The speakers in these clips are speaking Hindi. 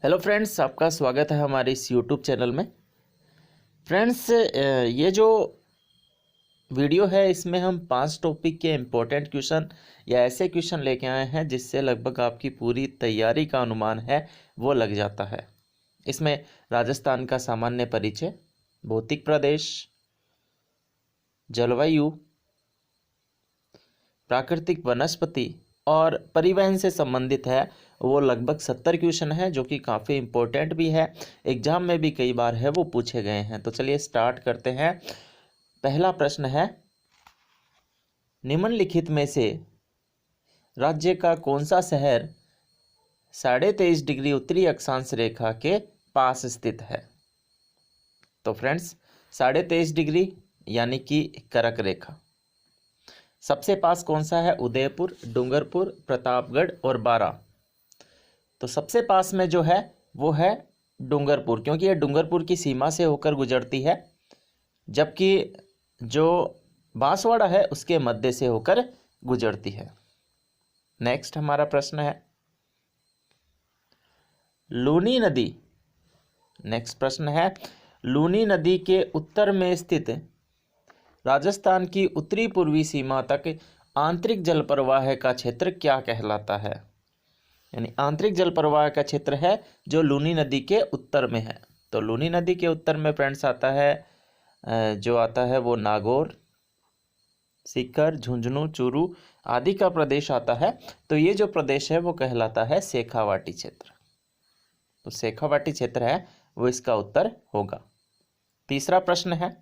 हेलो फ्रेंड्स, आपका स्वागत है हमारे इस यूट्यूब चैनल में। फ्रेंड्स, ये जो वीडियो है इसमें हम 5 टॉपिक के इम्पोर्टेंट क्वेश्चन या ऐसे क्वेश्चन लेके आए हैं जिससे लगभग आपकी पूरी तैयारी का अनुमान है वो लग जाता है। इसमें राजस्थान का सामान्य परिचय, भौतिक प्रदेश, जलवायु, प्राकृतिक वनस्पति और परिवहन से संबंधित है। वो लगभग 70 क्वेश्चन है जो कि काफ़ी इम्पोर्टेंट भी है, एग्जाम में भी कई बार है वो पूछे गए हैं। तो चलिए स्टार्ट करते हैं। पहला प्रश्न है, निम्नलिखित में से राज्य का कौन सा शहर 23.5 डिग्री उत्तरी अक्षांश रेखा के पास स्थित है? तो फ्रेंड्स, 23.5 डिग्री यानी कि कर्क रेखा सबसे पास कौन सा है? उदयपुर, डूंगरपुर, प्रतापगढ़ और बारा। तो सबसे पास में जो है वो है डूंगरपुर, क्योंकि ये डूंगरपुर की सीमा से होकर गुजरती है, जबकि जो बांसवाड़ा है उसके मध्य से होकर गुजरती है। नेक्स्ट हमारा प्रश्न है, लूनी नदी। नेक्स्ट प्रश्न है, लूनी नदी के उत्तर में स्थित राजस्थान की उत्तरी पूर्वी सीमा तक आंतरिक जल प्रवाह का क्षेत्र क्या कहलाता है? यानी आंतरिक जल प्रवाह का क्षेत्र है जो लूनी नदी के उत्तर में है। तो लूनी नदी के उत्तर में फ्रेंड्स आता है जो आता है वो नागौर, सीकर, झुंझुनू, चूरू आदि का प्रदेश आता है। तो ये जो प्रदेश है वो कहलाता है शेखावाटी क्षेत्र। तो शेखावाटी क्षेत्र है वो इसका उत्तर होगा। तीसरा प्रश्न है,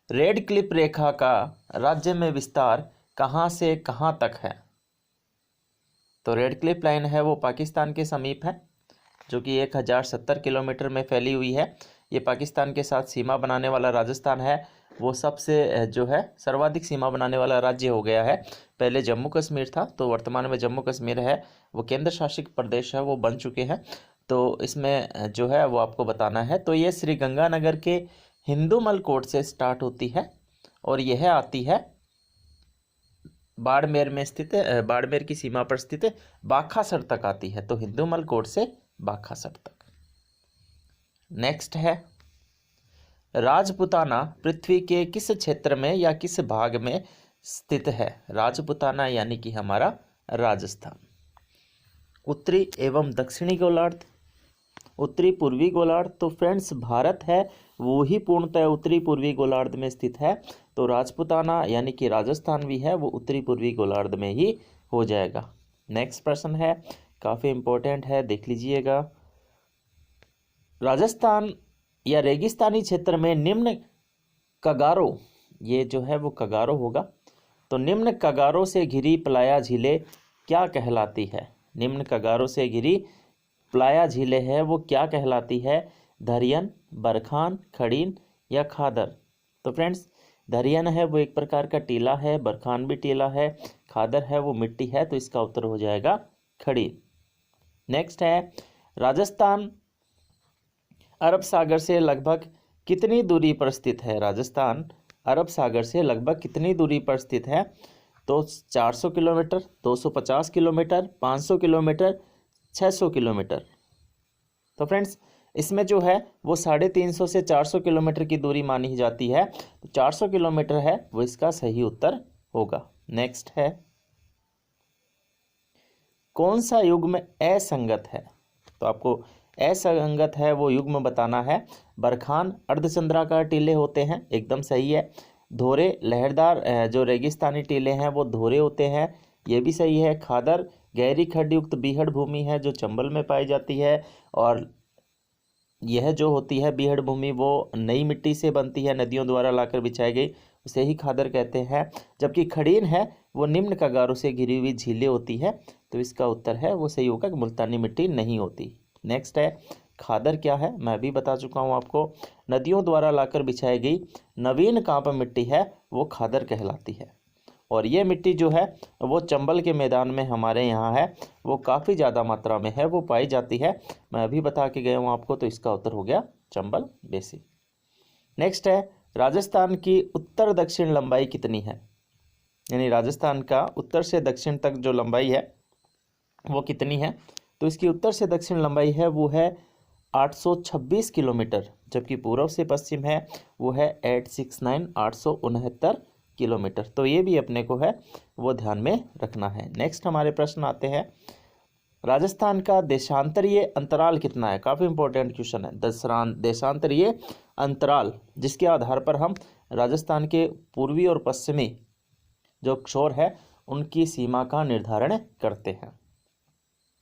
रेड क्लिप रेखा का राज्य में विस्तार कहां से कहां तक है? तो रेड क्लिप लाइन है वो पाकिस्तान के समीप है, जो कि 1070 किलोमीटर में फैली हुई है। ये पाकिस्तान के साथ सीमा बनाने वाला राजस्थान है वो सबसे जो है सर्वाधिक सीमा बनाने वाला राज्य हो गया है। पहले जम्मू कश्मीर था, तो वर्तमान में जम्मू कश्मीर है वो केंद्र शासित प्रदेश है, वो बन चुके हैं। तो इसमें जो है वो आपको बताना है। तो ये श्री गंगानगर के हिंदूमल कोट से स्टार्ट होती है और यह आती है बाड़मेर में स्थित, बाड़मेर की सीमा पर स्थित बाखासर तक आती है। तो हिंदूमल कोट से बाखासर तक। नेक्स्ट है, राजपुताना पृथ्वी के किस क्षेत्र में या किस भाग में स्थित है? राजपुताना यानी कि हमारा राजस्थान। उत्तरी एवं दक्षिणी गोलार्ध, उत्तरी पूर्वी गोलार्ध। तो फ्रेंड्स, भारत है वो ही पूर्णतः उत्तरी पूर्वी गोलार्ध में स्थित है। तो राजपुताना यानी कि राजस्थान भी है वो उत्तरी पूर्वी गोलार्ध में ही हो जाएगा। नेक्स्ट प्रश्न है, काफ़ी इंपॉर्टेंट है, देख लीजिएगा। राजस्थान या रेगिस्तानी क्षेत्र में निम्न कगारों, ये जो है वो कगारों होगा। तो निम्न कगारों से घिरी प्लाया झीलें क्या कहलाती है? निम्न कगारों से घिरी प्लाया झीलें है वो क्या कहलाती है? धरियन, बरखान, खड़ीन या खादर। तो फ्रेंड्स, धरियन है वो एक प्रकार का टीला है, बरखान भी टीला है, खादर है वो मिट्टी है। तो इसका उत्तर हो जाएगा खड़ीन। नेक्स्ट है, राजस्थान अरब सागर से लगभग कितनी दूरी पर स्थित है? राजस्थान अरब सागर से लगभग कितनी दूरी पर स्थित है? तो 400 किलोमीटर, 250 किलोमीटर, 500 किलोमीटर, 600 किलोमीटर। तो फ्रेंड्स, इसमें जो है वो 350 से 400 किलोमीटर की दूरी मानी जाती है। तो 400 किलोमीटर है वो इसका सही उत्तर होगा। नेक्स्ट है, कौन सा युग्म असंगत है? तो आपको असंगत है वो युग्म बताना है। बरखान अर्धचंद्राकार टीले होते हैं, एकदम सही है। धोरे लहरदार जो रेगिस्तानी टीले हैं वो धोरे होते हैं, ये भी सही है। खादर गहरी खड्ड युक्त बीहड़ भूमि है जो चंबल में पाई जाती है, और यह जो होती है बीहड़ भूमि वो नई मिट्टी से बनती है, नदियों द्वारा लाकर बिछाई गई, उसे ही खादर कहते हैं। जबकि खड़ीन है वो निम्न कगारों से घिरी हुई झीलें होती है। तो इसका उत्तर है वो सही होगा कि मुल्तानी मिट्टी नहीं होती। नेक्स्ट है, खादर क्या है मैं भी बता चुका हूँ आपको। नदियों द्वारा लाकर बिछाई गई नवीन कांप मिट्टी है वो खादर कहलाती है। और ये मिट्टी जो है वो चंबल के मैदान में हमारे यहाँ है वो काफ़ी ज़्यादा मात्रा में है वो पाई जाती है, मैं अभी बता के गया हूँ आपको। तो इसका उत्तर हो गया चंबल बेसिन। नेक्स्ट है, राजस्थान की उत्तर दक्षिण लंबाई कितनी है? यानी राजस्थान का उत्तर से दक्षिण तक जो लंबाई है वो कितनी है? तो इसकी उत्तर से दक्षिण लंबाई है वो है 826 किलोमीटर, जबकि पूर्व से पश्चिम है वो है 869 किलोमीटर। तो ये भी अपने को है वो ध्यान में रखना है। नेक्स्ट हमारे प्रश्न आते हैं, राजस्थान का देशांतरीय अंतराल कितना है? काफ़ी इंपॉर्टेंट क्वेश्चन है। देशांतरीय अंतराल, जिसके आधार पर हम राजस्थान के पूर्वी और पश्चिमी जो छोर है उनकी सीमा का निर्धारण करते हैं।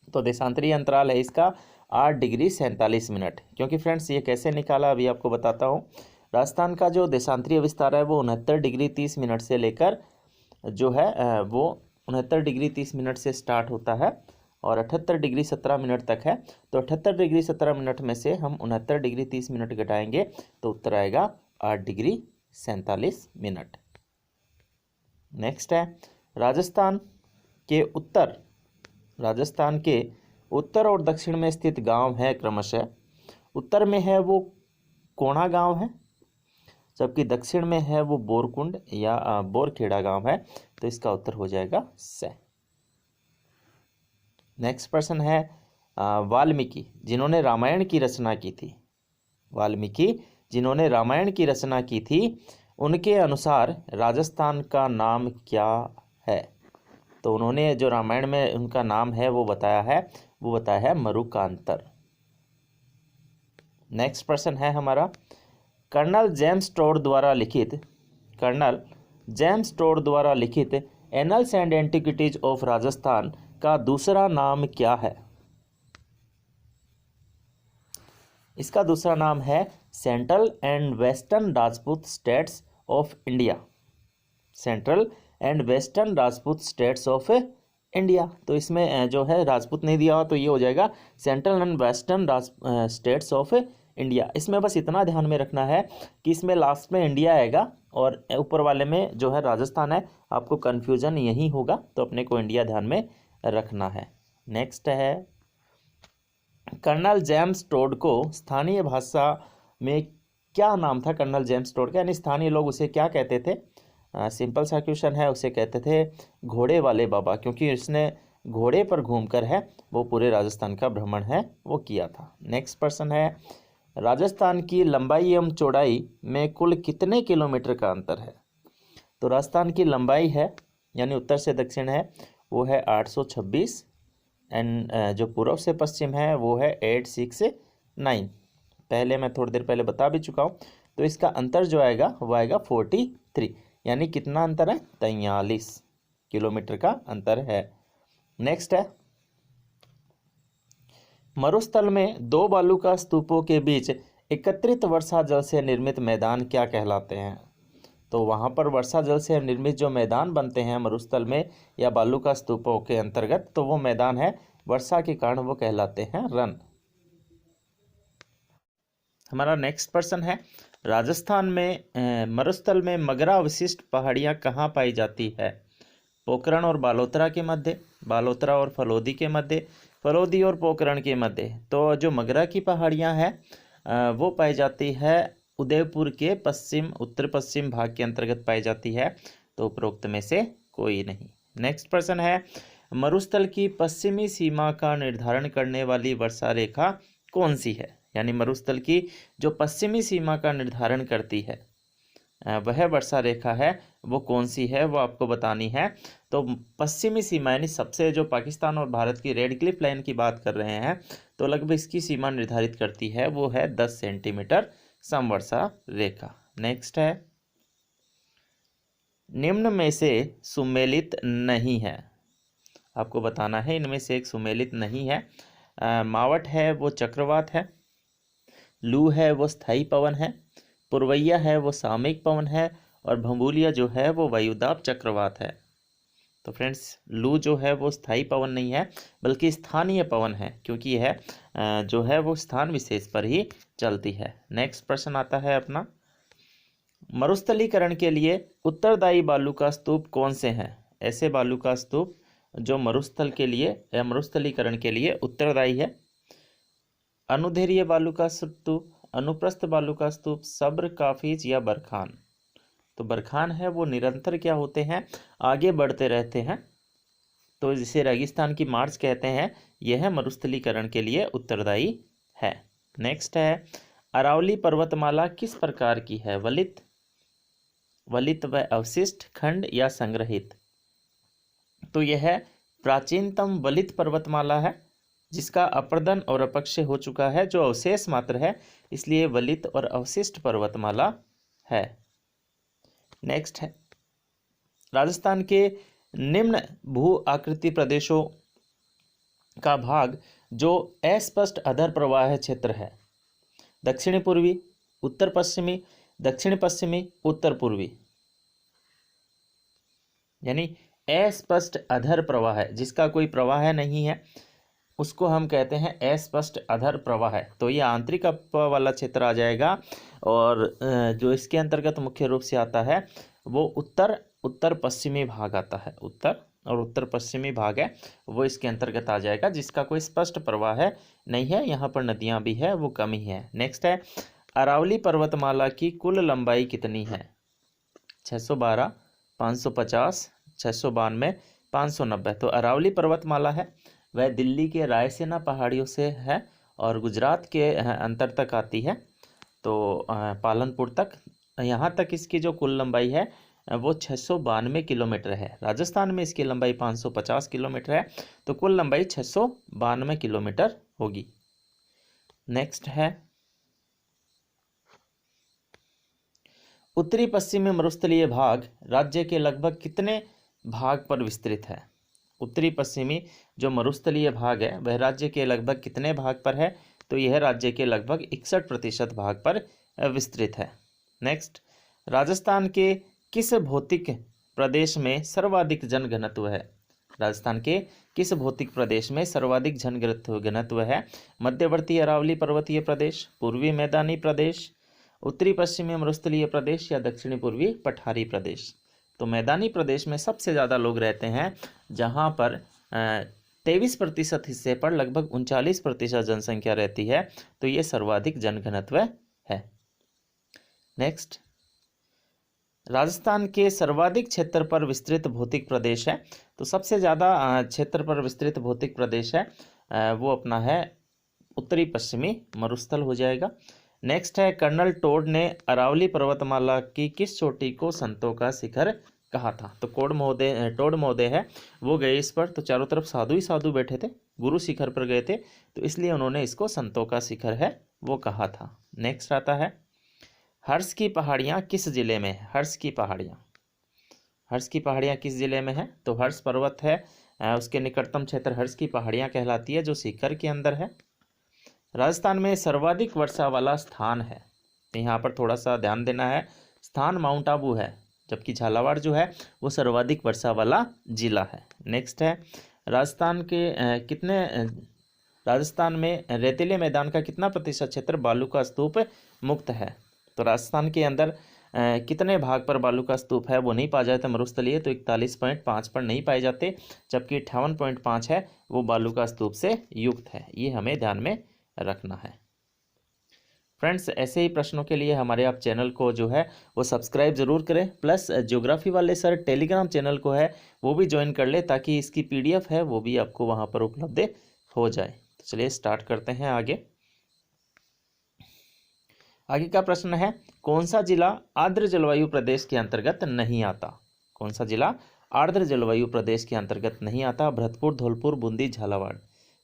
तो देशांतरीय अंतराल है इसका 8 डिग्री 47 मिनट। क्योंकि फ्रेंड्स ये कैसे निकाला अभी आपको बताता हूँ। राजस्थान का जो देशांतरीय विस्तार है वो 69 डिग्री 30 मिनट से लेकर जो है वो 69 डिग्री 30 मिनट से स्टार्ट होता है और 78 डिग्री 17 मिनट तक है। तो 78 डिग्री 17 मिनट में से हम 69 डिग्री 30 मिनट घटाएंगे तो उत्तर आएगा 8 डिग्री 47 मिनट। नेक्स्ट है, राजस्थान के उत्तर और दक्षिण में स्थित गांव है क्रमशः। उत्तर में है वो कोणा गांव है, जबकि दक्षिण में है वो बोरकुंड या बोरखेड़ा गांव है। तो इसका उत्तर हो जाएगा स। नेक्स्ट प्रश्न है, वाल्मीकि जिन्होंने रामायण की रचना की थी उनके अनुसार राजस्थान का नाम क्या है? तो उन्होंने जो रामायण में उनका नाम है वो बताया है मरुकांतर। नेक्स्ट प्रश्न है हमारा, कर्नल जेम्स टोड द्वारा लिखित annuls and antiquities of Rajasthan का दूसरा नाम क्या है? इसका दूसरा नाम है central and western Rajput states of India. तो इसमें जो है राजपूत नहीं दिया हुआ तो ये हो जाएगा central and western states of India. इसमें बस इतना ध्यान में रखना है कि इसमें लास्ट में इंडिया आएगा और ऊपर वाले में जो है राजस्थान है। आपको कन्फ्यूजन यही होगा, तो अपने को इंडिया ध्यान में रखना है। नेक्स्ट है, कर्नल जेम्स टोड को स्थानीय भाषा में क्या नाम था? कर्नल जेम्स टोड का यानी स्थानीय लोग उसे क्या कहते थे? सिंपल सा क्वेश्चन है, उसे कहते थे घोड़े वाले बाबा, क्योंकि इसने घोड़े पर घूमकर है वो पूरे राजस्थान का भ्रमण है वो किया था। नेक्स्ट प्रश्न है, राजस्थान की लंबाई एवं चौड़ाई में कुल कितने किलोमीटर का अंतर है? तो राजस्थान की लंबाई है यानी उत्तर से दक्षिण है वो है 826 एंड जो पूर्व से पश्चिम है वो है 869। पहले मैं थोड़ी देर पहले बता भी चुका हूँ। तो इसका अंतर जो आएगा वो आएगा 43, यानी कितना अंतर है? 43 किलोमीटर का अंतर है। नेक्स्ट है, मरुस्थल में दो बालूका स्तूपों के बीच एकत्रित वर्षा जल से निर्मित मैदान क्या कहलाते हैं? तो वहाँ पर वर्षा जल से निर्मित जो मैदान बनते हैं मरुस्थल में या बालूका स्तूपों के अंतर्गत, तो वो मैदान है वर्षा के कारण वो कहलाते हैं रन। हमारा नेक्स्ट प्रश्न है, राजस्थान में मरुस्थल में मगरा विशिष्ट पहाड़ियाँ कहाँ पाई जाती है? पोखरण और बालोतरा के मध्य, बालोतरा और फलोदी के मध्य, फलोदी और पोखरण के मध्य। तो जो मगरा की पहाड़ियाँ हैं वो पाई जाती है उदयपुर के उत्तर पश्चिम भाग के अंतर्गत पाई जाती है। तो उपरोक्त में से कोई नहीं। नेक्स्ट प्रश्न है, मरुस्थल की पश्चिमी सीमा का निर्धारण करने वाली वर्षा रेखा कौन सी है? यानी मरुस्थल की जो पश्चिमी सीमा का निर्धारण करती है वह वर्षा रेखा है वो कौन सी है वो आपको बतानी है। तो पश्चिमी सीमा यानी सबसे जो पाकिस्तान और भारत की रेड क्लिफ लाइन की बात कर रहे हैं तो लगभग इसकी सीमा निर्धारित करती है वो है 10 सेंटीमीटर समवर्षा रेखा। नेक्स्ट है, निम्न में से सुमेलित नहीं है, आपको बताना है इनमें से एक सुमेलित नहीं है। मावट है वो चक्रवात है, लू है वो स्थायी पवन है, पुरवैया है वो सामयिक पवन है और भंबूलिया जो है वो वायुदाब चक्रवात है। तो फ्रेंड्स लू जो है वो स्थायी पवन नहीं है बल्कि स्थानीय पवन है, क्योंकि यह जो है वो स्थान विशेष पर ही चलती है। नेक्स्ट प्रश्न आता है अपना, मरुस्थलीकरण के लिए उत्तरदायी बालू का स्तूप कौन से हैं? ऐसे बालू का स्तूप जो मरुस्थल के लिए या मरुस्थलीकरण के लिए उत्तरदायी है। अनुदैर्घ्य बालू का स्तूप, अनुप्रस्थ बालू का स्तूप, सब्र, काफिज या बरखान। तो बरखान है वो निरंतर क्या होते हैं? आगे बढ़ते रहते हैं। तो जिसे रेगिस्तान की मार्च कहते हैं, यह मरुस्थलीकरण के लिए उत्तरदायी है। नेक्स्ट है, अरावली पर्वतमाला किस प्रकार की है? वलित, वलित व अवशिष्ट, खंड या संग्रहित? तो यह प्राचीनतम वलित पर्वतमाला है जिसका अपर्दन और अपक्षय हो चुका है, जो अवशेष मात्र है, इसलिए वलित और अवशिष्ट पर्वतमाला है। नेक्स्ट है, राजस्थान के निम्न भू आकृति प्रदेशों का भाग जो अस्पष्ट अधर प्रवाह क्षेत्र है, दक्षिणी पूर्वी, उत्तर पश्चिमी, दक्षिण पश्चिमी, उत्तर पूर्वी, यानी अस्पष्ट अधर प्रवाह है, जिसका कोई प्रवाह नहीं है, उसको हम कहते हैं अस्पष्ट अधर प्रवाह है। तो ये आंतरिक अपवाह वाला क्षेत्र आ जाएगा। और जो इसके अंतर्गत मुख्य रूप से आता है वो उत्तर पश्चिमी भाग आता है। उत्तर पश्चिमी भाग है वो इसके अंतर्गत आ जाएगा, जिसका कोई स्पष्ट प्रवाह है नहीं है। यहाँ पर नदियाँ भी है, वो कम ही है। नेक्स्ट है, अरावली पर्वतमाला की कुल लंबाई कितनी है? 612, 550, 692, 590। तो अरावली पर्वतमाला है वह दिल्ली के रायसेना पहाड़ियों से है और गुजरात के अंतर तक आती है, तो पालनपुर तक। यहाँ तक इसकी जो कुल लंबाई है वो 692 किलोमीटर है। राजस्थान में इसकी लंबाई 550 किलोमीटर है, तो कुल लंबाई 692 किलोमीटर होगी। नेक्स्ट है, उत्तरी पश्चिमी मरुस्थलीय भाग राज्य के लगभग कितने भाग पर विस्तृत है? उत्तरी पश्चिमी जो मरुस्थलीय भाग है वह राज्य के लगभग कितने भाग पर है? तो यह राज्य के लगभग 61% भाग पर विस्तृत है। नेक्स्ट, राजस्थान के किस भौतिक प्रदेश में सर्वाधिक जनघनत्व है? राजस्थान के किस भौतिक प्रदेश में सर्वाधिक जनघनत्व है? मध्यवर्ती अरावली पर्वतीय प्रदेश, पूर्वी मैदानी प्रदेश, उत्तरी पश्चिमी मरुस्थलीय प्रदेश या दक्षिणी पूर्वी पठारी प्रदेश? तो मैदानी प्रदेश में सबसे ज़्यादा लोग रहते हैं, जहाँ पर 23% हिस्से पर लगभग 39% जनसंख्या रहती है, तो ये सर्वाधिक जनघनत्व है। नेक्स्ट, राजस्थान के सर्वाधिक क्षेत्र पर विस्तृत भौतिक प्रदेश है, तो सबसे ज़्यादा क्षेत्र पर विस्तृत भौतिक प्रदेश है वो अपना है उत्तरी पश्चिमी मरुस्थल हो जाएगा। नेक्स्ट है, कर्नल टोड ने अरावली पर्वतमाला की किस चोटी को संतों का शिखर कहा था? तो टोड महोदय है वो गए इस पर, तो चारों तरफ साधु ही साधु बैठे थे, गुरु शिखर पर गए थे, तो इसलिए उन्होंने इसको संतों का शिखर है वो कहा था। नेक्स्ट आता है, हर्ष की पहाड़ियाँ किस जिले में है? हर्ष की पहाड़ियाँ किस जिले में है? तो हर्ष पर्वत है उसके निकटतम क्षेत्र हर्ष की पहाड़ियाँ कहलाती है, जो सीकर के अंदर है। राजस्थान में सर्वाधिक वर्षा वाला स्थान है, तो यहाँ पर थोड़ा सा ध्यान देना है, स्थान माउंट आबू है, जबकि झालावाड़ जो है वो सर्वाधिक वर्षा वाला जिला है। नेक्स्ट है, राजस्थान में रेतीले मैदान का कितना प्रतिशत क्षेत्र बालू का स्तूप मुक्त है? तो राजस्थान के अंदर कितने भाग पर बालू का स्तूप है वो नहीं पाए जाते मरुस्थलीय? तो 41.5 पर नहीं पाए जाते, जबकि 58.5 है वो बालू का स्तूप से युक्त है। ये हमें ध्यान में रखना है। फ्रेंड्स, ऐसे ही प्रश्नों के लिए हमारे आप चैनल को जो है वो सब्सक्राइब ज़रूर करें, प्लस ज्योग्राफी वाले सर टेलीग्राम चैनल को है वो भी ज्वाइन कर ले, ताकि इसकी PDF है वो भी आपको वहाँ पर उपलब्ध हो जाए। तो चलिए स्टार्ट करते हैं आगे का प्रश्न है, कौन सा जिला आर्द्र जलवायु प्रदेश के अंतर्गत नहीं आता? कौन सा जिला आर्द्र जलवायु प्रदेश के अंतर्गत नहीं आता? भरतपुर, धौलपुर, बूंदी, झालावाड़?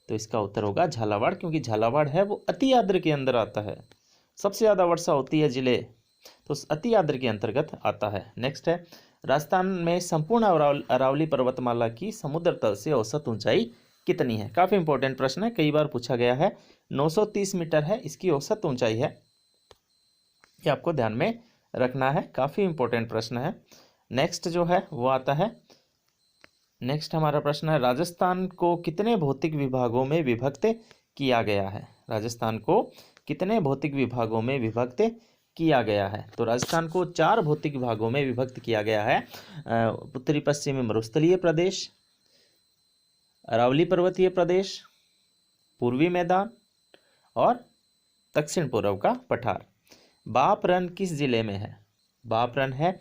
तो इसका उत्तर होगा झालावाड़, क्योंकि झालावाड़ है वो अति आर्द्र के अंदर आता है। सबसे ज़्यादा वर्षा होती है जिले, तो अति आर्द्र के अंतर्गत आता है। नेक्स्ट है, राजस्थान में संपूर्ण अरावली पर्वतमाला की समुद्र तल से औसत ऊंचाई कितनी है? काफ़ी इंपॉर्टेंट प्रश्न है, कई बार पूछा गया है। 930 मीटर है इसकी औसत ऊंचाई है, ये आपको ध्यान में रखना है, काफ़ी इंपॉर्टेंट प्रश्न है। नेक्स्ट जो है वो आता है, नेक्स्ट हमारा प्रश्न है, राजस्थान को कितने भौतिक विभागों में विभक्त किया गया है? राजस्थान को कितने भौतिक विभागों में विभक्त किया गया है? तो राजस्थान को 4 भौतिक विभागों में विभक्त किया गया है। उत्तरी पश्चिमी मरुस्थलीय प्रदेश, अरावली पर्वतीय प्रदेश, पूर्वी मैदान और दक्षिण पूर्व का पठार। बापरन किस जिले में है? बापरन है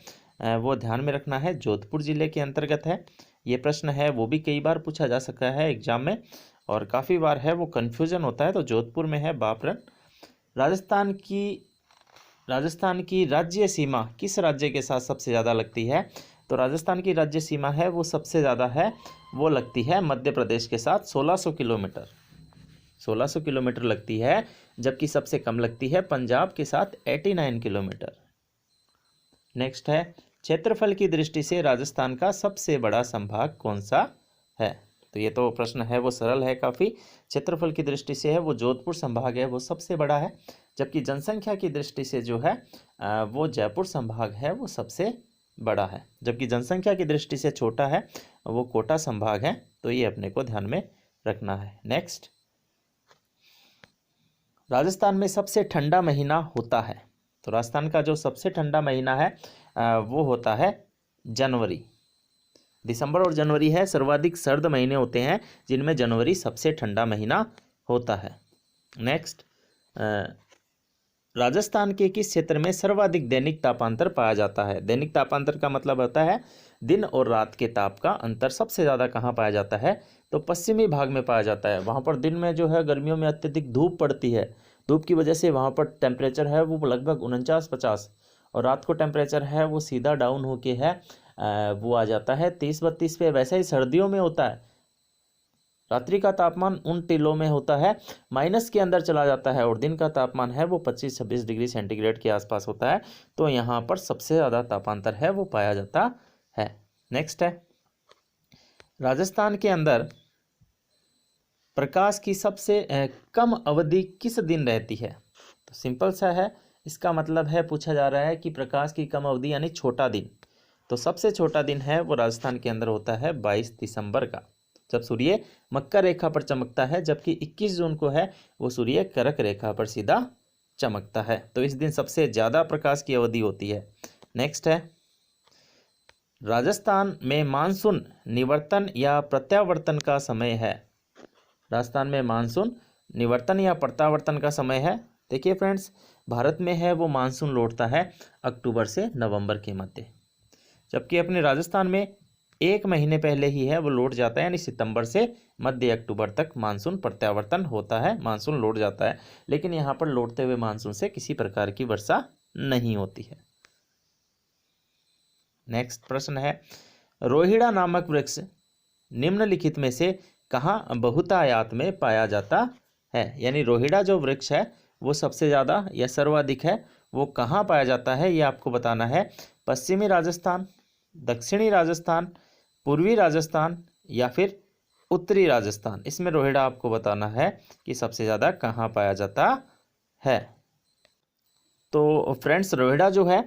वो ध्यान में रखना है जोधपुर जिले के अंतर्गत है। ये प्रश्न है वो भी कई बार पूछा जा सका है एग्जाम में, और काफ़ी बार है वो कन्फ्यूजन होता है। तो जोधपुर में है बापरन। राजस्थान की राज्य सीमा किस राज्य के साथ सबसे ज़्यादा लगती है? तो राजस्थान की राज्य सीमा है वो सबसे ज़्यादा है वो लगती है मध्य प्रदेश के साथ, 1600 किलोमीटर। 1600 किलोमीटर लगती है, जबकि सबसे कम लगती है पंजाब के साथ 89 किलोमीटर। नेक्स्ट है, क्षेत्रफल की दृष्टि से राजस्थान का सबसे बड़ा संभाग कौन सा है? तो ये तो प्रश्न है वो सरल है काफ़ी। क्षेत्रफल की दृष्टि से है वो जोधपुर संभाग है वो सबसे बड़ा है, जबकि जनसंख्या की दृष्टि से जो है वो जयपुर संभाग है वो सबसे बड़ा है, जबकि जनसंख्या की दृष्टि से छोटा है वो कोटा संभाग है। तो ये अपने को ध्यान में रखना है। नेक्स्ट, राजस्थान में सबसे ठंडा महीना होता है? तो राजस्थान का जो सबसे ठंडा महीना है वो होता है जनवरी। दिसंबर और जनवरी है सर्वाधिक सर्द महीने होते हैं, जिनमें जनवरी सबसे ठंडा महीना होता है। नेक्स्ट, राजस्थान के किस क्षेत्र में सर्वाधिक दैनिक तापांतर पाया जाता है? दैनिक तापांतर का मतलब होता है दिन और रात के ताप का अंतर सबसे ज़्यादा कहाँ पाया जाता है? तो पश्चिमी भाग में पाया जाता है। वहाँ पर दिन में जो है गर्मियों में अत्यधिक धूप पड़ती है, धूप की वजह से वहाँ पर टेम्परेचर है वो लगभग 49-50, और रात को टेम्परेचर है वो सीधा डाउन होके है वो आ जाता है 30-32 पे। वैसे ही सर्दियों में होता है, रात्रि का तापमान उन टिलों में होता है माइनस के अंदर चला जाता है, और दिन का तापमान है वो 25-26 डिग्री सेंटीग्रेड के आसपास होता है। तो यहाँ पर सबसे ज़्यादा तापांतर है वो पाया जाता है। नेक्स्ट है, राजस्थान के अंदर प्रकाश की सबसे कम अवधि किस दिन रहती है? तो सिंपल सा है, इसका मतलब है पूछा जा रहा है कि प्रकाश की कम अवधि यानी छोटा दिन। तो सबसे छोटा दिन है वो राजस्थान के अंदर होता है 22 दिसंबर का, जब सूर्य मकर रेखा पर चमकता है, जबकि 21 जून को है वो सूर्य कर्क रेखा पर सीधा चमकता है। तो इस दिन सबसे ज़्यादा प्रकाश की अवधि होती है। नेक्स्ट है, राजस्थान में मानसून निवर्तन या प्रत्यावर्तन का समय है? राजस्थान में मानसून निवर्तन या प्रत्यावर्तन का समय है। देखिए फ्रेंड्स, भारत में है वो मानसून लौटता है अक्टूबर से नवंबर के मध्य, जबकि अपने राजस्थान में 1 महीने पहले ही है वो लौट जाता है, यानी सितंबर से मध्य अक्टूबर तक मानसून प्रत्यावर्तन होता है, मानसून लौट जाता है। लेकिन यहाँ पर लौटते हुए मानसून से किसी प्रकार की वर्षा नहीं होती है। नेक्स्ट प्रश्न है, रोहिड़ा नामक वृक्ष निम्नलिखित में से कहाँ बहुतायत में पाया जाता है? यानी रोहिड़ा जो वृक्ष है वो सबसे ज़्यादा या सर्वाधिक है वो कहाँ पाया जाता है, ये आपको बताना है। पश्चिमी राजस्थान, दक्षिणी राजस्थान, पूर्वी राजस्थान या फिर उत्तरी राजस्थान। इसमें रोहिड़ा आपको बताना है कि सबसे ज़्यादा कहाँ पाया जाता है। तो फ्रेंड्स, रोहिड़ा जो है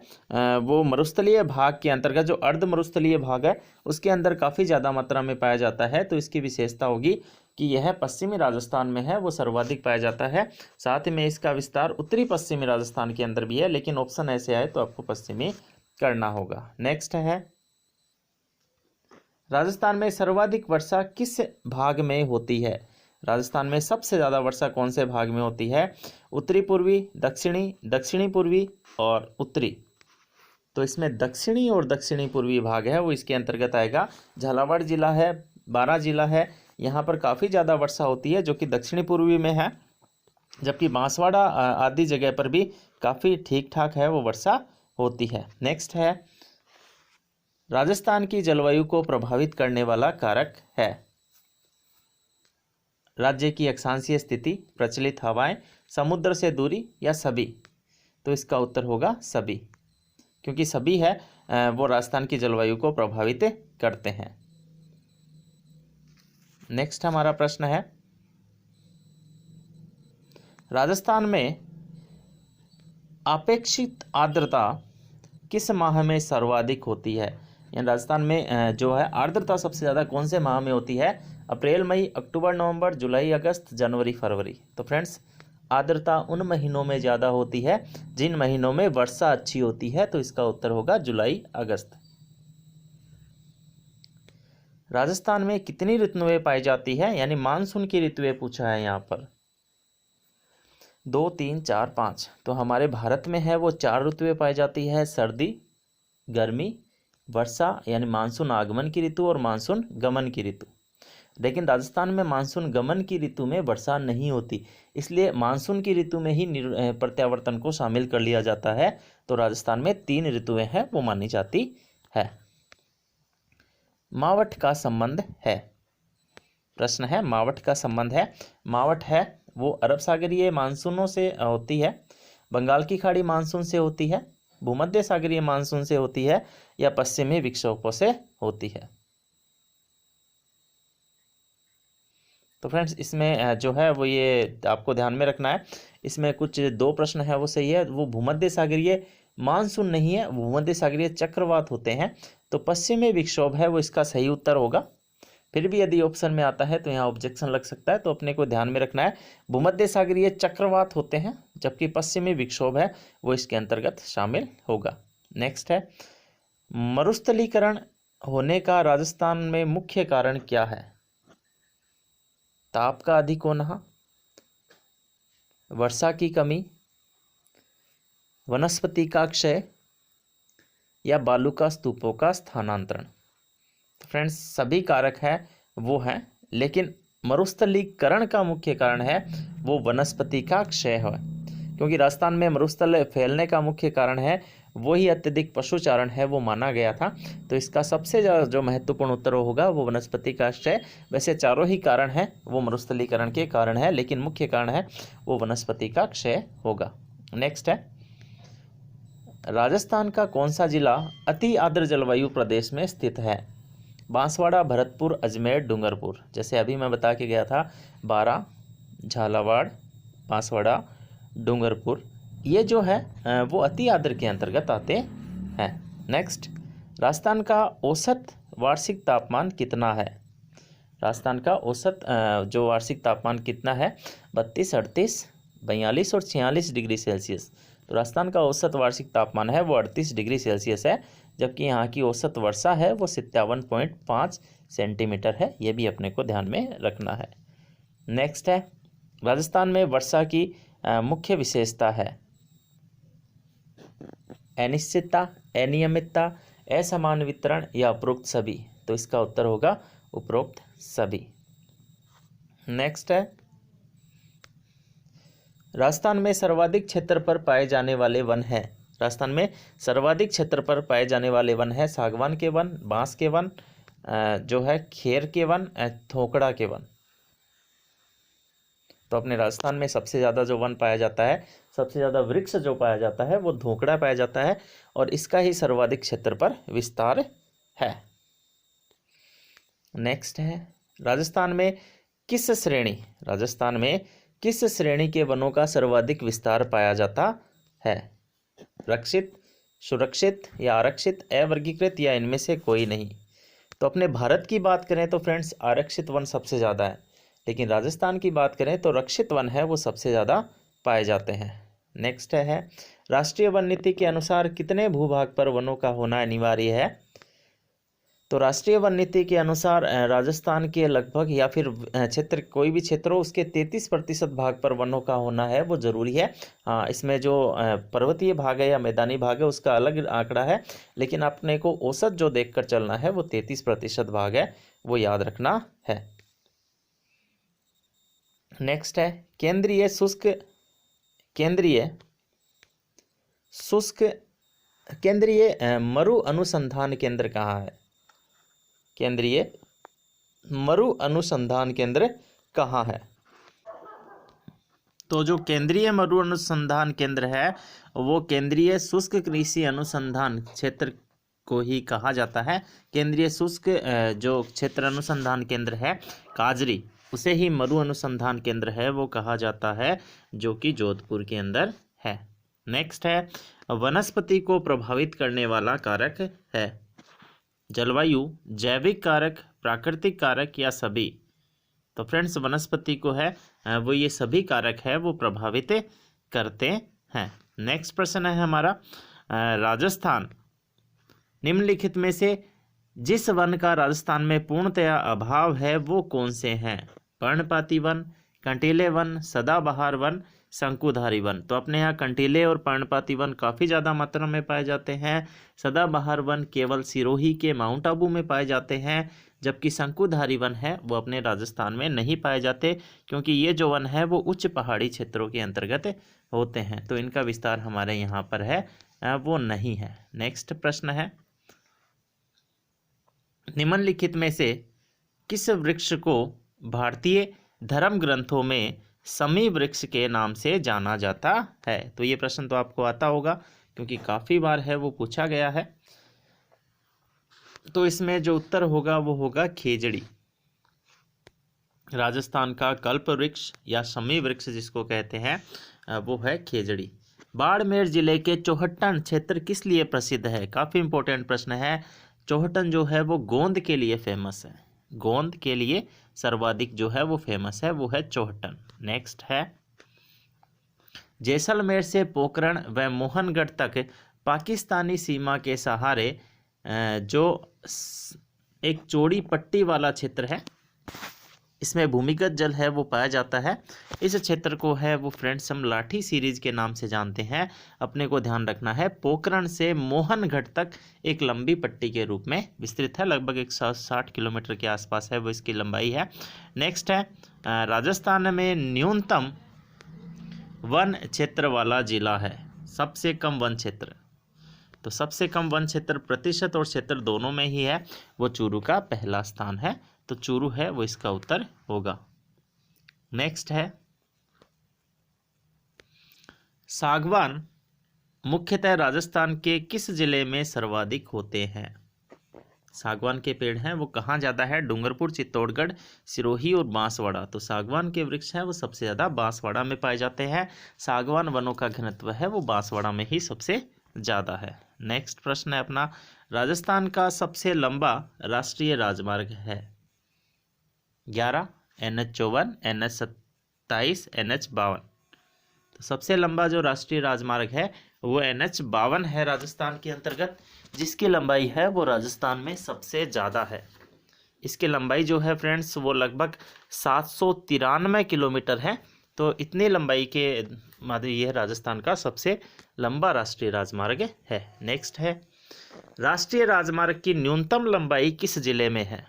वो मरुस्थलीय भाग के अंतर्गत, जो अर्ध मरुस्थलीय भाग है उसके अंदर काफ़ी ज़्यादा मात्रा में पाया जाता है। तो इसकी विशेषता होगी कि यह पश्चिमी राजस्थान में है वो सर्वाधिक पाया जाता है। साथ ही में इसका विस्तार उत्तरी पश्चिमी राजस्थान के अंदर भी है, लेकिन ऑप्शन ऐसे आए तो आपको पश्चिमी करना होगा। नेक्स्ट है, राजस्थान में सर्वाधिक वर्षा किस भाग में होती है? राजस्थान में सबसे ज़्यादा वर्षा कौन से भाग में होती है? उत्तरी पूर्वी, दक्षिणी, दक्षिणी पूर्वी और उत्तरी। तो इसमें दक्षिणी और दक्षिणी पूर्वी भाग है वो इसके अंतर्गत आएगा। झालावाड़ जिला है, बारां जिला है, यहाँ पर काफ़ी ज़्यादा वर्षा होती है जो कि दक्षिणी पूर्वी में है, जबकि बांसवाड़ा आदि जगह पर भी काफ़ी ठीक ठाक है वो वर्षा होती है। नेक्स्ट है, राजस्थान की जलवायु को प्रभावित करने वाला कारक है? राज्य की अक्षांशीय स्थिति, प्रचलित हवाएं, समुद्र से दूरी या सभी? तो इसका उत्तर होगा सभी, क्योंकि सभी है वो राजस्थान की जलवायु को प्रभावित करते हैं। नेक्स्ट हमारा प्रश्न है, राजस्थान में अपेक्षित आर्द्रता किस माह में सर्वाधिक होती है? यानी राजस्थान में जो है आर्द्रता सबसे ज़्यादा कौन से माह में होती है? अप्रैल, मई, अक्टूबर, नवंबर, जुलाई, अगस्त, जनवरी, फरवरी। तो फ्रेंड्स, आर्द्रता उन महीनों में ज़्यादा होती है जिन महीनों में वर्षा अच्छी होती है। तो इसका उत्तर होगा जुलाई, अगस्त। राजस्थान में कितनी ऋतुएं पाई जाती है? यानी मानसून की ऋतुएं पूछा है यहाँ पर। 2, 3, 4, 5। तो हमारे भारत में है वो 4 ऋतुएं पाई जाती है, सर्दी, गर्मी, वर्षा यानी मानसून आगमन की ऋतु और मानसून गमन की ऋतु। लेकिन राजस्थान में मानसून गमन की ऋतु में वर्षा नहीं होती, इसलिए मानसून की ऋतु में ही प्रत्यावर्तन को शामिल कर लिया जाता है। तो राजस्थान में 3 ऋतुएं हैं वो मानी जाती है। मावठ का संबंध है, प्रश्न है मावठ का संबंध है। मावठ है वो अरब सागरीय मानसूनों से होती है, बंगाल की खाड़ी मानसून से होती है, भूमध्य सागरीय मानसून से होती है, या पश्चिमी विक्षोभों से होती है। तो फ्रेंड्स इसमें जो है वो ये आपको ध्यान में रखना है, इसमें कुछ 2 प्रश्न है वो सही है। वो भूमध्य सागरीय मानसून नहीं है, भूमध्य सागरीय चक्रवात होते हैं। तो पश्चिमी विक्षोभ है वो इसका सही उत्तर होगा। फिर भी यदि ऑप्शन में आता है तो यहाँ ऑब्जेक्शन लग सकता है, तो अपने को ध्यान में रखना है भूमध्य सागरीय चक्रवात होते हैं, जबकि पश्चिमी विक्षोभ है वो इसके अंतर्गत शामिल होगा। नेक्स्ट है, मरुस्थलीकरण होने का राजस्थान में मुख्य कारण क्या है? ताप का अधिक होना, वर्षा की कमी, वनस्पति का क्षय, या बालू का स्तूपों का स्थानांतरण। फ्रेंड्स सभी कारक हैं वो हैं, लेकिन मरुस्थलीकरण का मुख्य कारण है वो वनस्पति का क्षय है, क्योंकि राजस्थान में मरुस्थल फैलने का मुख्य कारण है वही अत्यधिक पशुचारण है वो माना गया था। तो इसका सबसे ज़्यादा जो महत्वपूर्ण उत्तर होगा वो वनस्पति का क्षय। वैसे चारों ही कारण हैं वो मरुस्थलीकरण के कारण है, लेकिन मुख्य कारण है वो वनस्पति का क्षय होगा। नेक्स्ट है, राजस्थान का कौन सा जिला अति आर्द्र जलवायु प्रदेश में स्थित है? बांसवाड़ा, भरतपुर, अजमेर, डूंगरपुर। जैसे अभी मैं बता के गया था, बारां, झालावाड़, बांसवाड़ा, डूंगरपुर, ये जो है वो अति आर्द्र के अंतर्गत आते हैं। नेक्स्ट, राजस्थान का औसत वार्षिक तापमान कितना है? राजस्थान का औसत जो वार्षिक तापमान कितना है? 32, 38, 42 और 46 डिग्री सेल्सियस। तो राजस्थान का औसत वार्षिक तापमान है वो 38 डिग्री सेल्सियस है, जबकि यहाँ की औसत वर्षा है वो 57.5 सेंटीमीटर है। ये भी अपने को ध्यान में रखना है। नेक्स्ट है, राजस्थान में वर्षा की मुख्य विशेषता है अनिश्चितता, अनियमितता, असमान वितरण, या उपरोक्त सभी। तो इसका उत्तर होगा उपरोक्त सभी। नेक्स्ट है, राजस्थान में सर्वाधिक क्षेत्र पर पाए जाने वाले वन है। राजस्थान में सर्वाधिक क्षेत्र पर पाए जाने वाले वन है सागवान के वन, बांस के वन, जो है खेर के वन, थोकड़ा के वन। तो अपने राजस्थान में सबसे ज़्यादा जो वन पाया जाता है, सबसे ज़्यादा वृक्ष जो पाया जाता है वो धोकड़ा पाया जाता है, और इसका ही सर्वाधिक क्षेत्र पर विस्तार है। नेक्स्ट है, राजस्थान में किस श्रेणी के वनों का सर्वाधिक विस्तार पाया जाता है? रक्षित, सुरक्षित, या आरक्षित, अवर्गीकृत, या इनमें से कोई नहीं। तो अपने भारत की बात करें तो फ्रेंड्स आरक्षित वन सबसे ज़्यादा है, लेकिन राजस्थान की बात करें तो रक्षित वन है वो सबसे ज़्यादा पाए जाते हैं। नेक्स्ट है, राष्ट्रीय वन नीति के अनुसार कितने भूभाग पर वनों का होना अनिवार्य है? तो राष्ट्रीय वन नीति के अनुसार राजस्थान के लगभग, या फिर क्षेत्र कोई भी क्षेत्र हो उसके 33% भाग पर वनों का होना है वो ज़रूरी है। हाँ, इसमें जो पर्वतीय भाग है या मैदानी भाग है उसका अलग आंकड़ा है, लेकिन अपने को औसत जो देखकर चलना है वो 33% भाग है, वो याद रखना है। नेक्स्ट है, केंद्रीय मरु अनुसंधान केंद्र कहाँ है? केंद्रीय मरु अनुसंधान केंद्र कहाँ है? तो जो केंद्रीय मरु अनुसंधान केंद्र है वो केंद्रीय शुष्क कृषि अनुसंधान क्षेत्र को ही कहा जाता है। केंद्रीय शुष्क जो क्षेत्र अनुसंधान केंद्र है काजरी, उसे ही मरु अनुसंधान केंद्र है वो कहा जाता है, जो कि जोधपुर के अंदर है। नेक्स्ट है, वनस्पति को प्रभावित करने वाला कारक है जलवायु, जैविक कारक, प्राकृतिक कारक, या सभी। तो फ्रेंड्स वनस्पति को है वो ये सभी कारक है वो प्रभावित करते हैं। नेक्स्ट प्रश्न है हमारा, राजस्थान निम्नलिखित में से जिस वन का राजस्थान में पूर्णतया अभाव है वो कौन से हैं? पर्णपाती वन, कंटीले वन, सदाबहार वन, शंकुधारी वन। तो अपने यहाँ कंटीले और पर्णपाती वन काफ़ी ज़्यादा मात्रा में पाए जाते हैं। सदाबहार वन केवल सिरोही के माउंट आबू में पाए जाते हैं, जबकि शंकुधारी वन है वो अपने राजस्थान में नहीं पाए जाते, क्योंकि ये जो वन है वो उच्च पहाड़ी क्षेत्रों के अंतर्गत होते हैं, तो इनका विस्तार हमारे यहाँ पर है वो नहीं है। नेक्स्ट प्रश्न है, निम्नलिखित में से किस वृक्ष को भारतीय धर्म ग्रंथों में समी वृक्ष के नाम से जाना जाता है? तो ये प्रश्न तो आपको आता होगा, क्योंकि काफ़ी बार है वो पूछा गया है। तो इसमें जो उत्तर होगा वो होगा खेजड़ी। राजस्थान का कल्प वृक्ष या शमी वृक्ष जिसको कहते हैं वो है खेजड़ी। बाड़मेर जिले के चौहटन क्षेत्र किस लिए प्रसिद्ध है? काफ़ी इंपॉर्टेंट प्रश्न है। चौहटन जो है वो गोंद के लिए फेमस है, गोंद के लिए सर्वाधिक जो है वो फेमस है, वो है चौहटन। नेक्स्ट है, जैसलमेर से पोखरण व मोहनगढ़ तक पाकिस्तानी सीमा के सहारे जो एक चौड़ी पट्टी वाला क्षेत्र है, इसमें भूमिगत जल है वो पाया जाता है। इस क्षेत्र को है वो फ्रेंड्स हम लाठी सीरीज के नाम से जानते हैं। अपने को ध्यान रखना है, पोखरण से मोहनगढ़ तक एक लंबी पट्टी के रूप में विस्तृत है, लगभग 160 किलोमीटर के आसपास है वो इसकी लंबाई है। नेक्स्ट है, राजस्थान में न्यूनतम वन क्षेत्र वाला जिला है, सबसे कम वन क्षेत्र। तो सबसे कम वन क्षेत्र प्रतिशत और क्षेत्र दोनों में ही है, वो चूरू का पहला स्थान है, तो चूरू है वो इसका उत्तर होगा। नेक्स्ट है, सागवान मुख्यतः राजस्थान के किस जिले में सर्वाधिक होते हैं? सागवान के पेड़ हैं वो कहाँ ज़्यादा है? डूंगरपुर, चित्तौड़गढ़, सिरोही और बांसवाड़ा। तो सागवान के वृक्ष हैं वो सबसे ज़्यादा बांसवाड़ा में पाए जाते हैं। सागवान वनों का घनत्व है वो बांसवाड़ा में ही सबसे ज़्यादा है। नेक्स्ट प्रश्न है अपना, राजस्थान का सबसे लंबा राष्ट्रीय राजमार्ग है? 11, NH54, NH27, NH52। तो सबसे लंबा जो राष्ट्रीय राजमार्ग है वो NH52 है राजस्थान के अंतर्गत, जिसकी लंबाई है वो राजस्थान में सबसे ज़्यादा है। इसकी लंबाई जो है फ्रेंड्स वो लगभग 793 किलोमीटर है। तो इतनी लंबाई के माध्यम यह राजस्थान का सबसे लंबा राष्ट्रीय राजमार्ग है। नेक्स्ट है, राष्ट्रीय राजमार्ग की न्यूनतम लंबाई किस जिले में है?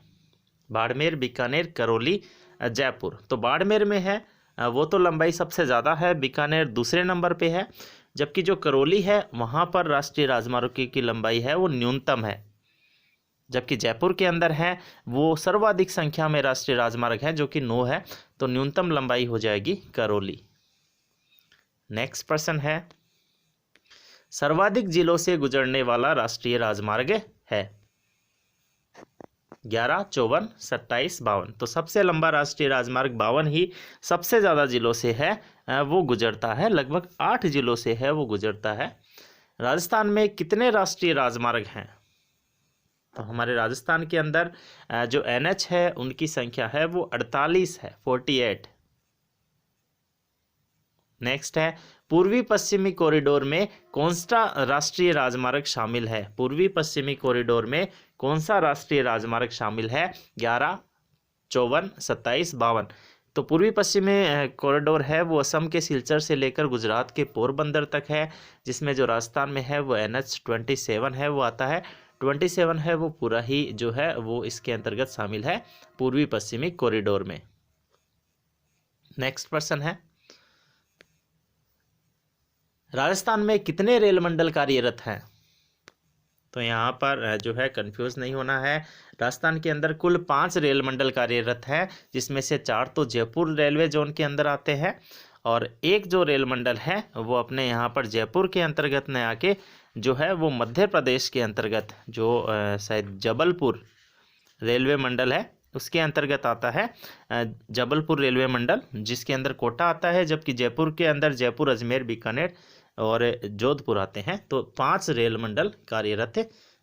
बाड़मेर, बीकानेर, करौली, जयपुर। तो बाड़मेर में है वो तो लंबाई सबसे ज़्यादा है, बीकानेर दूसरे नंबर पे है, जबकि जो करौली है वहाँ पर राष्ट्रीय राजमार्ग की लंबाई है वो न्यूनतम है, जबकि जयपुर के अंदर है वो सर्वाधिक संख्या में राष्ट्रीय राजमार्ग है जो कि 9 है, तो न्यूनतम लंबाई हो जाएगी करौली। नेक्स्ट प्रश्न है, सर्वाधिक जिलों से गुजरने वाला राष्ट्रीय राजमार्ग है? 11, 54, 27, 52। तो सबसे लंबा राष्ट्रीय राजमार्ग 52 ही सबसे ज़्यादा जिलों से है वो गुजरता है, लगभग 8 जिलों से है वो गुजरता है। राजस्थान में कितने राष्ट्रीय राजमार्ग हैं? तो हमारे राजस्थान के अंदर जो NH है उनकी संख्या है वो 48 है, 48। नेक्स्ट है, पूर्वी पश्चिमी कॉरिडोर में कौन सा राष्ट्रीय राजमार्ग शामिल है? पूर्वी पश्चिमी कॉरिडोर में कौन सा राष्ट्रीय राजमार्ग शामिल है? 11, 54, 27, 52। तो पूर्वी पश्चिमी कॉरिडोर है वो असम के सिलचर से लेकर गुजरात के पोरबंदर तक है, जिसमें जो राजस्थान में है वो NH27 है वो आता है। 27 है वो पूरा ही जो है वो इसके अंतर्गत शामिल है पूर्वी पश्चिमी कॉरिडोर में। नेक्स्ट प्रश्न है, राजस्थान में कितने रेल मंडल कार्यरत हैं? तो यहाँ पर जो है कंफ्यूज नहीं होना है, राजस्थान के अंदर कुल 5 रेल मंडल कार्यरत हैं, जिसमें से 4 तो जयपुर रेलवे जोन के अंदर आते हैं और एक जो रेल मंडल है वो अपने यहाँ पर जयपुर के अंतर्गत न आके जो है वो मध्य प्रदेश के अंतर्गत जो शायद जबलपुर रेलवे मंडल है उसके अंतर्गत आता है, जबलपुर रेलवे मंडल, जिसके अंदर कोटा आता है, जबकि जयपुर के अंदर जयपुर, अजमेर, बीकानेर और जोधपुर आते हैं। तो 5 रेल मंडल कार्यरत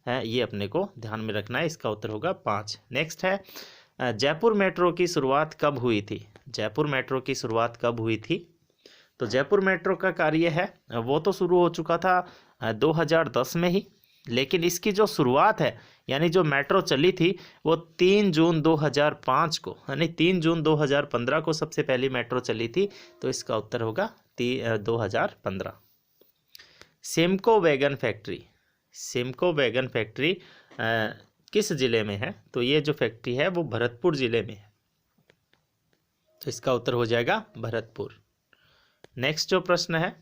हैं, ये अपने को ध्यान में रखना है, इसका उत्तर होगा 5। नेक्स्ट है, जयपुर मेट्रो की शुरुआत कब हुई थी? जयपुर मेट्रो की शुरुआत कब हुई थी? तो जयपुर मेट्रो का कार्य है वो तो शुरू हो चुका था 2010 में ही, लेकिन इसकी जो शुरुआत है यानी जो मेट्रो चली थी वो 3 जून 2005 को, यानी 3 जून 2015 को सबसे पहली मेट्रो चली थी, तो इसका उत्तर होगा 2015। सिमको वैगन फैक्ट्री किस ज़िले में है? तो ये जो फैक्ट्री है वो भरतपुर ज़िले में है, तो इसका उत्तर हो जाएगा भरतपुर। नेक्स्ट जो प्रश्न है,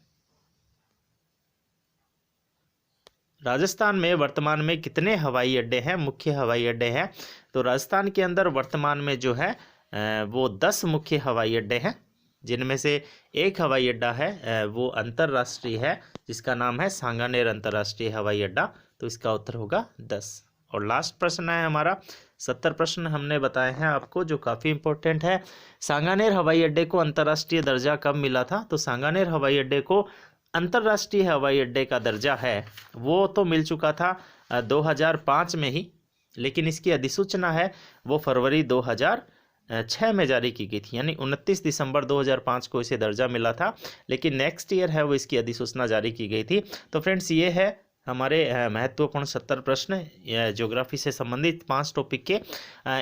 राजस्थान में वर्तमान में कितने हवाई अड्डे हैं, मुख्य हवाई अड्डे हैं? तो राजस्थान के अंदर वर्तमान में जो है वो 10 मुख्य हवाई अड्डे हैं, जिनमें से एक हवाई अड्डा है वो अंतर्राष्ट्रीय है, जिसका नाम है सांगानेर अंतर्राष्ट्रीय हवाई अड्डा, तो इसका उत्तर होगा 10। और लास्ट प्रश्न है हमारा, 70 प्रश्न हमने बताए हैं आपको जो काफ़ी इंपॉर्टेंट है। सांगानेर हवाई अड्डे को अंतर्राष्ट्रीय दर्जा कब मिला था? तो सांगानेर हवाई अड्डे को अंतर्राष्ट्रीय हवाई अड्डे का दर्जा है वो तो मिल चुका था 2005 में ही, लेकिन इसकी अधिसूचना है वो फरवरी 2006 में जारी की गई थी, यानी 29 दिसंबर 2005 को इसे दर्जा मिला था, लेकिन नेक्स्ट ईयर है वो इसकी अधिसूचना जारी की गई थी। तो फ्रेंड्स, ये है हमारे महत्वपूर्ण 70 प्रश्न ज्योग्राफी से संबंधित 5 टॉपिक के।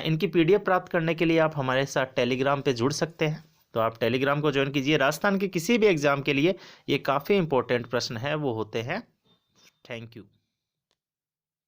इनकी PDF प्राप्त करने के लिए आप हमारे साथ टेलीग्राम पे जुड़ सकते हैं, तो आप टेलीग्राम को ज्वाइन कीजिए। राजस्थान के किसी भी एग्जाम के लिए ये काफ़ी इंपॉर्टेंट प्रश्न है वो होते हैं। Thank you.